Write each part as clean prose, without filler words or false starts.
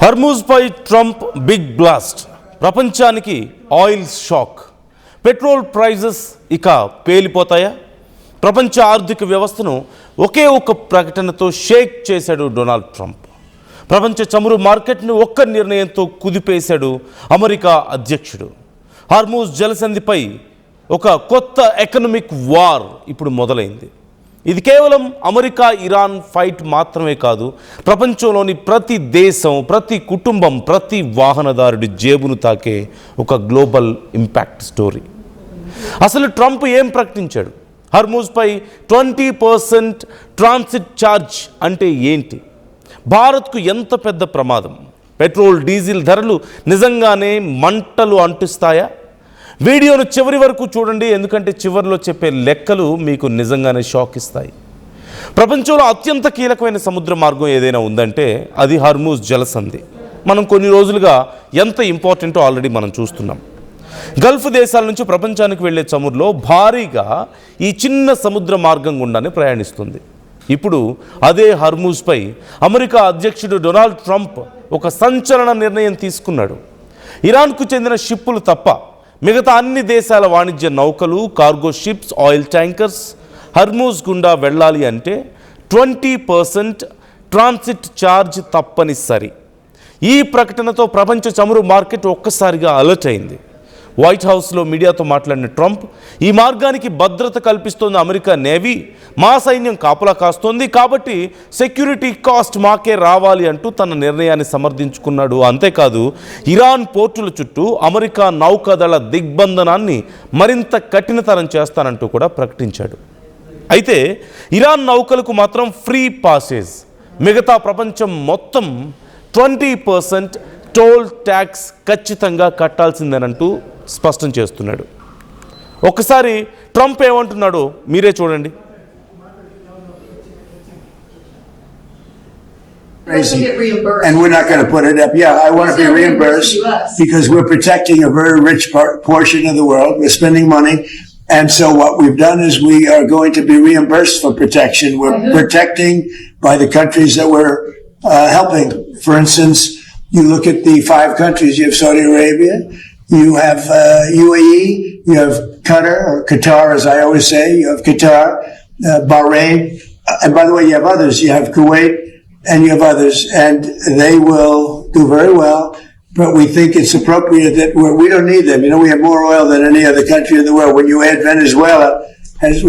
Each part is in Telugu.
హర్మూజ్పై ట్రంప్ బిగ్ బ్లాస్ట్. ప్రపంచానికి ఆయిల్ షాక్. పెట్రోల్ ప్రైజెస్ ఇక పేలిపోతాయా? ప్రపంచ ఆర్థిక వ్యవస్థను ఒకే ఒక్క ప్రకటనతో షేక్ చేశాడు డొనాల్డ్ ట్రంప్. ప్రపంచ చమురు మార్కెట్ను ఒక్క నిర్ణయంతో కుదిపేశాడు అమెరికా అధ్యక్షుడు. హార్మూజ్ జలసంధిపై ఒక కొత్త ఎకనామిక్ వార్ ఇప్పుడు మొదలైంది. ఇది కేవలం అమెరికా ఇరాన్ ఫైట్ మాత్రమే కాదు, ప్రపంచంలోని ప్రతి దేశం, ప్రతి కుటుంబం, ప్రతి వాహనదారుడి జేబును తాకే ఒక గ్లోబల్ ఇంపాక్ట్ స్టోరీ. అసలు ట్రంప్ ఏం ప్రకటించాడు? హర్మూజ్పై 20% ట్రాన్సిట్ ఛార్జ్ అంటే ఏంటి? భారత్కు ఎంత పెద్ద ప్రమాదం? పెట్రోల్ డీజిల్ ధరలు నిజంగానే మంటలు అంటుస్తాయా? వీడియోను చివరి వరకు చూడండి, ఎందుకంటే చివరిలో చెప్పే లెక్కలు మీకు నిజంగానే షాక్ ఇస్తాయి. ప్రపంచంలో అత్యంత కీలకమైన సముద్ర మార్గం ఏదైనా ఉందంటే అది హర్మూజ్ జలసంధి. మనం కొన్ని రోజులుగా ఎంత ఇంపార్టెంటో ఆల్రెడీ మనం చూస్తున్నాం. గల్ఫ్ దేశాల నుంచి ప్రపంచానికి వెళ్లే చమురులో భారీగా ఈ చిన్న సముద్ర మార్గం గుండానే ప్రయాణిస్తుంది. ఇప్పుడు అదే హర్మూజ్పై అమెరికా అధ్యక్షుడు డొనాల్డ్ ట్రంప్ ఒక సంచలన నిర్ణయం తీసుకున్నాడు. ఇరాన్కు చెందిన షిప్పులు తప్ప మిగతా అన్ని దేశాల వాణిజ్య నౌకలు, cargo ships, oil tankers Hormuz గుండా వెళ్ళాలి అంటే 20% ట్రాన్సిట్ ఛార్జ్ తప్పనిసరి. ఈ ప్రకటనతో ప్రపంచ చమురు మార్కెట్ ఒక్కసారిగా అలర్ట్ అయింది. వైట్ హౌస్లో మీడియాతో మాట్లాడిన ట్రంప్, ఈ మార్గానికి భద్రత కల్పిస్తోంది అమెరికా నేవీ, మా సైన్యం కాపలా కాస్తోంది, కాబట్టి సెక్యూరిటీ కాస్ట్ మాకే రావాలి అంటూ తన నిర్ణయాన్ని సమర్థించుకున్నాడు. అంతేకాదు, ఇరాన్ పోర్టుల చుట్టూ అమెరికా నౌకాదళ దిగ్బంధనాన్ని మరింత కఠినతరం చేస్తానంటూ కూడా ప్రకటించాడు. అయితే ఇరాన్ నౌకలకు మాత్రం ఫ్రీ పాసేజ్, మిగతా ప్రపంచం మొత్తం 20% టోల్ ట్యాక్స్ ఖచ్చితంగా కట్టాల్సిందేనంటూ స్పష్టం చేస్తున్నాడు. ఒక్కసారి ట్రంప్ ఏమంటున్నాడో మీరే చూడండి. And we're not going to put it up. Yeah, I want to be reimbursed because we're protecting a very rich portion of the world. We're spending money. And so what we've done is we are going to be reimbursed for protection. We're protecting by the countries that we're helping. For instance, you look at the 5 countries. You have Saudi Arabia, you have UAE, you have Qatar, as I always say, you have Qatar, Bahrain, and by the way, you have others. You have Kuwait, and you have others, and they will do very well. But we think it's appropriate that we don't need them. You know, we have more oil than any other country in the world. When you add Venezuela,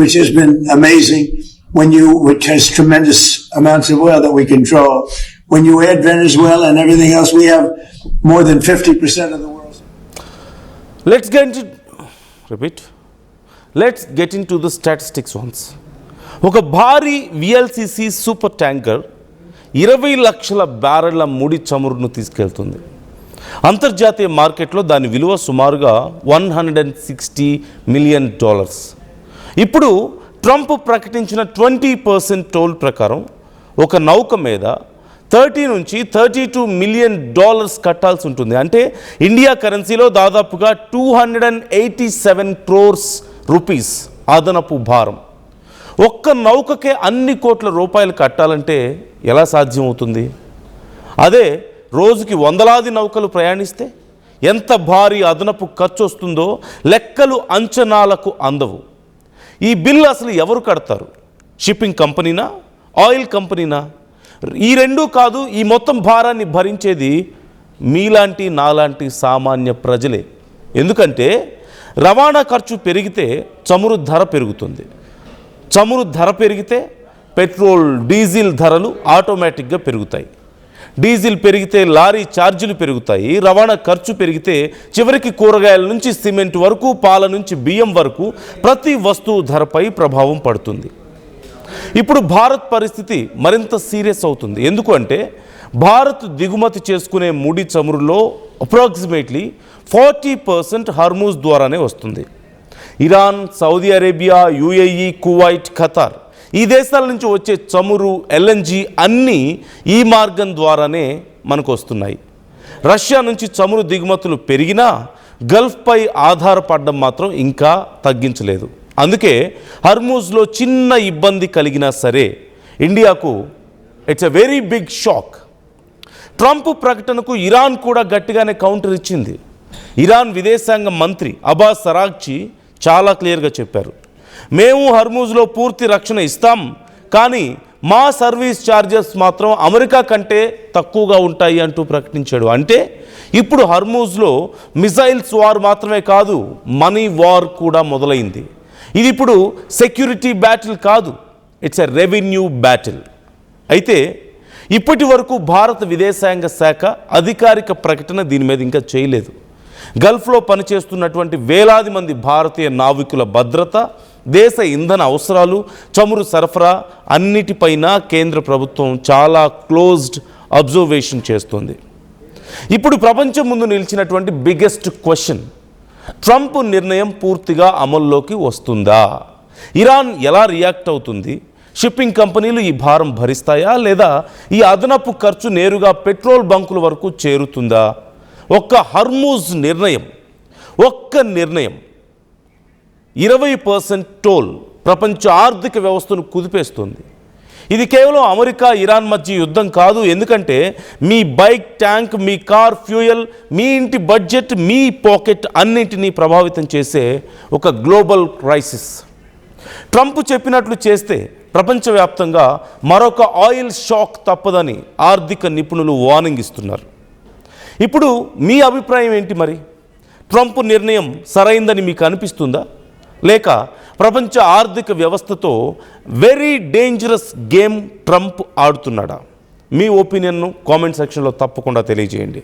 which has been amazing, which has tremendous amounts of oil that we control. When you add Venezuela and everything else, we have more than 50% of the world. Let's get into the statistics once. ఒక భారీ VLCC సూపర్ ట్యాంకర్ 20 లక్షల బ్యారెళ్ల ముడి చమురును తీసుకెళ్తుంది. అంతర్జాతీయ మార్కెట్లో దాని విలువ సుమారుగా $160 మిలియన్. ఇప్పుడు ట్రంప్ ప్రకటించిన 20% టోల్ ప్రకారం ఒక నౌక మీద $30 నుంచి $32 మిలియన్ కట్టాల్సి ఉంటుంది. అంటే ఇండియా కరెన్సీలో దాదాపుగా 287 crores రూపీస్ అదనపు భారం. ఒక్క నౌకకే అన్ని కోట్ల రూపాయలు కట్టాలంటే ఎలా సాధ్యమవుతుంది? అదే రోజుకి వందలాది నౌకలు ప్రయాణిస్తే ఎంత భారీ అదనపు ఖర్చు వస్తుందో లెక్కలు అంచనాలకు అందవు. ఈ బిల్ అసలు ఎవరు కడతారు? షిప్పింగ్ కంపెనీనా, ఆయిల్ కంపెనీనా? ఈ రెండూ కాదు, ఈ మొత్తం భారాన్ని భరించేది మీలాంటి నాలాంటి సామాన్య ప్రజలే. ఎందుకంటే రవాణా ఖర్చు పెరిగితే చమురు ధర పెరుగుతుంది. చమురు ధర పెరిగితే పెట్రోల్, డీజిల్ ధరలు ఆటోమేటిక్గా పెరుగుతాయి. డీజిల్ పెరిగితే లారీ ఛార్జీలు పెరుగుతాయి. రవాణా ఖర్చు పెరిగితే చివరికి కూరగాయల నుంచి సిమెంట్ వరకు, పాల నుంచి బియ్యం వరకు ప్రతి వస్తువు ధరపై ప్రభావం పడుతుంది. ఇప్పుడు భారత్ పరిస్థితి మరింత సీరియస్ అవుతుంది. ఎందుకు అంటే భారత్ దిగుమతి చేసుకునే ముడి చమురులో అప్రాక్సిమేట్లీ 40% హర్మూజ్ ద్వారానే వస్తుంది. Iran, Saudi Arabia, UAE, Kuwait, Qatar ఈ దేశాల నుంచి వచ్చే చమురు, LNG అన్నీ ఈ మార్గం ద్వారానే మనకు వస్తున్నాయి. రష్యా నుంచి చమురు దిగుమతులు పెరిగినా గల్ఫ్పై ఆధారపడడం మాత్రం ఇంకా తగ్గించలేదు. అందుకే హర్మూజ్లో చిన్న ఇబ్బంది కలిగినా సరే ఇండియాకు it's a very big shock. Trump ప్రకటనకు ఇరాన్ కూడా గట్టిగానే కౌంటర్ ఇచ్చింది. ఇరాన్ విదేశాంగ మంత్రి అబ్బాస్ అరాగ్చి చాలా క్లియర్గా చెప్పారు, మేము హర్మూజ్లో పూర్తి రక్షణ ఇస్తాం, కానీ మా సర్వీస్ ఛార్జెస్ మాత్రం అమెరికా కంటే తక్కువగా ఉంటాయి అంటూ ప్రకటించాడు. అంటే ఇప్పుడు హర్మూజ్లో మిసైల్స్ వార్ మాత్రమే కాదు, మనీ వార్ కూడా మొదలైంది. ఇది ఇప్పుడు సెక్యూరిటీ బ్యాటిల్ కాదు, ఇట్స్ ఎ రెవెన్యూ బ్యాటిల్. అయితే ఇప్పటి వరకు భారత విదేశాంగ శాఖ అధికారిక ప్రకటన దీని మీద ఇంకా చేయలేదు. గల్ఫ్లో పనిచేస్తున్నటువంటి వేలాది మంది భారతీయ నావికుల భద్రత, దేశ ఇంధన అవసరాలు, చమురు సరఫరా అన్నిటిపైన కేంద్ర ప్రభుత్వం చాలా క్లోజ్డ్ అబ్జర్వేషన్ చేస్తుంది. ఇప్పుడు ప్రపంచం ముందు నిలిచినటువంటి బిగ్గెస్ట్ క్వశ్చన్, ట్రంప్ నిర్ణయం పూర్తిగా అమల్లోకి వస్తుందా? ఇరాన్ ఎలా రియాక్ట్ అవుతుంది? షిప్పింగ్ కంపెనీలు ఈ భారం భరిస్తాయా, లేదా ఈ అదనపు ఖర్చు నేరుగా పెట్రోల్ బంకుల వరకు చేరుతుందా? ఒక్క హర్మూజ్ నిర్ణయం, ఒక్క నిర్ణయం 20% టోల్ ప్రపంచ ఆర్థిక వ్యవస్థను కుదిపేస్తుంది. ఇది కేవలం అమెరికా ఇరాన్ మధ్య యుద్ధం కాదు, ఎందుకంటే మీ బైక్ ట్యాంక్, మీ కార్ ఫ్యూయల్, మీ ఇంటి బడ్జెట్, మీ పాకెట్ అన్నింటినీ ప్రభావితం చేసే ఒక గ్లోబల్ క్రైసిస్. ట్రంప్ చెప్పినట్లు చేస్తే ప్రపంచవ్యాప్తంగా మరొక ఆయిల్ షాక్ తప్పదని ఆర్థిక నిపుణులు వార్నింగ్ ఇస్తున్నారు. ఇప్పుడు మీ అభిప్రాయం ఏంటి మరి? ట్రంప్ నిర్ణయం సరైందని మీకు అనిపిస్తుందా, లేక ప్రపంచ ఆర్థిక వ్యవస్థతో వెరీ డేంజరస్ గేమ్ ట్రంప్ ఆడుతున్నాడా? మీ ఒపీనియన్ను కామెంట్ సెక్షన్లో తప్పకుండా తెలియజేయండి.